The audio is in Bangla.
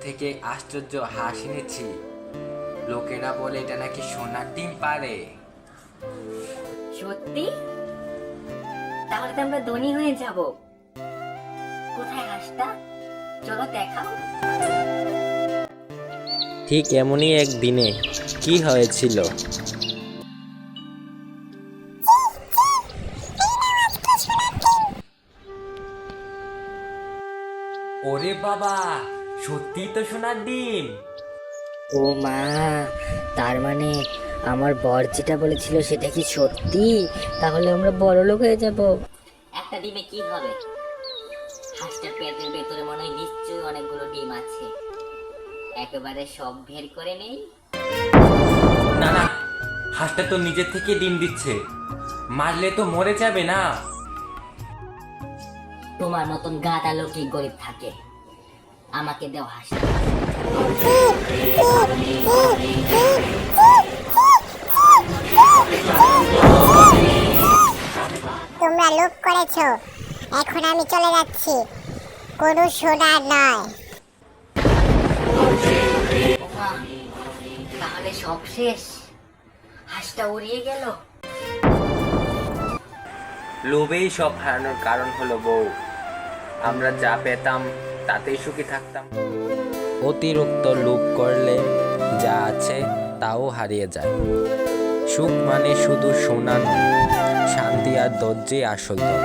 থেকে আশ্চর্য হাঁস এনেছি। লোকেরা বলে এটা নাকি সোনার ডিম পারে। সত্যি? তাহলে তো আমরা ধনী হয়ে যাব। কোথায় হাঁসটা? চলো দেখাও। ঠিক এমনই এক দিনে কি হয়েছিল। ওরে বাবা, সত্যি তো সোনার ডিম। ও মা, তার মানে আমার বর যেটা বলেছিল সেটা কি সত্যি? তাহলে আমরা বড়লোক হয়ে যাব। একটা ডিমে কি হবে? হাঁসটার পেটের ভেতরে মনে হয় নিশ্চয়ই অনেকগুলো ডিম আছে। একেবারে সব বের করে নেই। না না, হাঁসটা তো নিজের থেকে ডিম দিচ্ছে, মারলে তো মরে যাবে না। তোমার মতন গাদা লোকই গরিব থাকে। আমাকে দেও হাঁসটা। তোমরা লোভ করেছো, এখন আমি চলে যাচ্ছি, কোনো সোনা নয়। ওমা, তাহলে সব শেষ। হাঁসটা উড়িয়ে গেল। লোভেই সব হারানোর কারণ হলো বউ। আমরা যা পেতাম তাতেই সুখী থাকতাম। অতিরিক্ত লোভ করলে যা আছে তাও হারিয়ে যায়। সুখ মানে শুধু সোনা নয়, শান্তি আর ধৈর্যই আসল ধন।